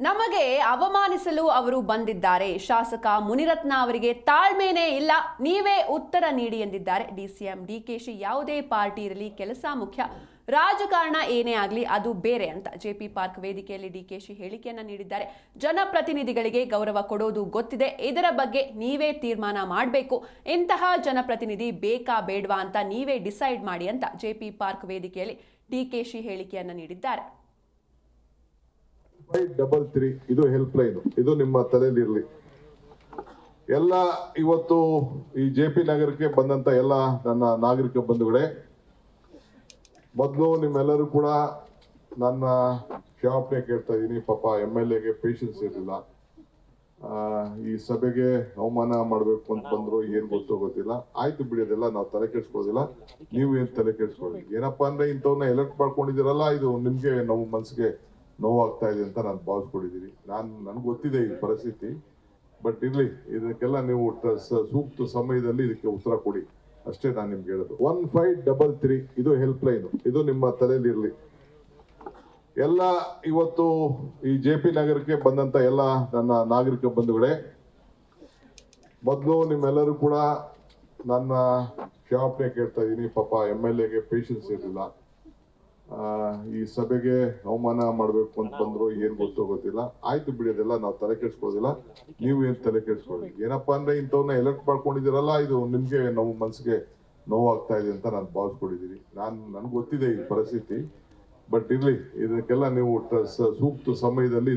ನಮಗೆ ಅವಮಾನಿಸಲು ಅವರು ಬಂದಿದ್ದಾರೆ. ಶಾಸಕ ಮುನಿರತ್ನ ಅವರಿಗೆ ತಾಳ್ಮೆನೇ ಇಲ್ಲ, ನೀವೇ ಉತ್ತರ ನೀಡಿ ಎಂದಿದ್ದಾರೆ ಡಿಸಿಎಂ ಡಿಕೆಶಿ. ಯಾವುದೇ ಪಾರ್ಟಿ ಇರಲಿ, ಕೆಲಸ ಮುಖ್ಯ, ರಾಜಕಾರಣ ಏನೇ ಆಗಲಿ ಅದು ಬೇರೆ ಅಂತ ಜೆಪಿ ಪಾರ್ಕ್ ವೇದಿಕೆಯಲ್ಲಿ ಡಿಕೆಶಿ ಹೇಳಿಕೆಯನ್ನ ನೀಡಿದ್ದಾರೆ. ಜನಪ್ರತಿನಿಧಿಗಳಿಗೆ ಗೌರವ ಕೊಡೋದು ಗೊತ್ತಿದೆ, ಇದರ ಬಗ್ಗೆ ನೀವೇ ತೀರ್ಮಾನ ಮಾಡಬೇಕು. ಇಂತಹ ಜನಪ್ರತಿನಿಧಿ ಬೇಕಾ ಬೇಡವಾ ಅಂತ ನೀವೇ ಡಿಸೈಡ್ ಮಾಡಿ ಅಂತ ಜೆಪಿ ಪಾರ್ಕ್ ವೇದಿಕೆಯಲ್ಲಿ ಡಿಕೆಶಿ ಹೇಳಿಕೆಯನ್ನ ನೀಡಿದ್ದಾರೆ. 533 ಇದು ಹೆಲ್ಪ್ ಲೈನ್, ಇದು ನಿಮ್ಮ ತಲೆಯಲ್ಲಿರಲಿ. ಎಲ್ಲ ಇವತ್ತು ಈ ಜೆಪಿ ನಗರಕ್ಕೆ ಬಂದಂತ ಎಲ್ಲ ನನ್ನ ನಾಗರಿಕ ಬಂಧುಗಳೇ, ಮೊದಲು ನಿಮ್ಮೆಲ್ಲರೂ ಕೂಡ ನನ್ನ ಕ್ಷಮಾಪಣೆ ಕೇಳ್ತಾ ಇದ್ದೀನಿ. ಪಾಪ MLAಗೆ ಪೇಷನ್ಸ್ ಇರಲಿಲ್ಲ, ಈ ಸಭೆಗೆ ಅವಮಾನ ಮಾಡಬೇಕು ಅಂತ ಬಂದ್ರು, ಏನ್ ಗೊತ್ತಿಲ್ಲ. ಆಯ್ತು ಬಿಡಿ, ಅದೆಲ್ಲ ನಾವು ತಲೆ ಕೆಡ್ಸ್ಕೊಳ್ಳೋದಿಲ್ಲ, ನೀವು ಏನ್ ತಲೆ ಕೆಡ್ಸ್ಕೊಳ್ಳಿ. ಏನಪ್ಪಾ ಅಂದ್ರೆ ಇಂಥವ್ನ ಎಲೆಕ್ಟ್ ಮಾಡ್ಕೊಂಡಿದ್ದೀರಲ್ಲ, ಇದು ನಿಮ್ಗೆ ನಾವು ಮನ್ಸಿಗೆ ನೋವಾಗ್ತಾ ಇದೆ ಅಂತ ನಾನು ಭಾವಿಸ್ಕೊಂಡಿದ್ದೀನಿ. ನನ್ಗೆ ಗೊತ್ತಿದೆ ಈ ಪರಿಸ್ಥಿತಿ, ಬಟ್ ಇರ್ಲಿ, ಇದಕ್ಕೆಲ್ಲ ನೀವು ಸೂಕ್ತ ಸಮಯದಲ್ಲಿ ಇದಕ್ಕೆ ಉತ್ತರ ಕೊಡಿ ಅಷ್ಟೇ ನಾನು ನಿಮ್ಗೆ ಹೇಳೋದು. 1533 ಇದು ಹೆಲ್ಪ್ ಲೈನ್, ಇದು ನಿಮ್ಮ ತಲೆಯಲ್ಲಿರಲಿ. ಎಲ್ಲ ಇವತ್ತು ಈ ಜೆಪಿ ನಗರಕ್ಕೆ ಬಂದಂತ ಎಲ್ಲ ನನ್ನ ನಾಗರಿಕ ಬಂಧುಗಳೇ, ಮೊದಲು ನಿಮ್ಮೆಲ್ಲರೂ ಕೂಡ ನನ್ನ ಕ್ಷಮಾಪಣೆ ಕೇಳ್ತಾ ಇದ್ದೀನಿ. ಪಾಪ MLAಗೆ ಪೇಷನ್ಸ್ ಇರಲಿಲ್ಲ, ಈ ಸಭೆಗೆ ಅವಮಾನ ಮಾಡಬೇಕು ಅಂತ ಬಂದ್ರು, ಏನ್ ಗೊತ್ತಿಲ್ಲ. ಆಯ್ತು ಬಿಡಿ, ಅದೆಲ್ಲ ನಾವು ತಲೆ ಕೆಡ್ಸ್ಕೊಳ್ಳೋದಿಲ್ಲ, ನೀವು ಏನ್ ತಲೆ ಕೆಡ್ಸ್ಕೊಳ್ಳಿ. ಏನಪ್ಪಾ ಅಂದ್ರೆ ಇಂಥವ್ನ ಎಲೆಕ್ಟ್ ಮಾಡ್ಕೊಂಡಿದ್ದೀರಲ್ಲ, ಇದು ನಿಮ್ಗೆ ನಾವು ಮನ್ಸಿಗೆ ನೋವಾಗ್ತಾ ಇದೆ ಅಂತ ನಾನು ಭಾವಿಸ್ಕೊಂಡಿದ್ದೀನಿ. ನನ್ಗೆ ಗೊತ್ತಿದೆ ಈ ಪರಿಸ್ಥಿತಿ, ಬಟ್ ಇರ್ಲಿ, ಇದಕ್ಕೆಲ್ಲ ನೀವು ಸೂಕ್ತ ಸಮಯದಲ್ಲಿ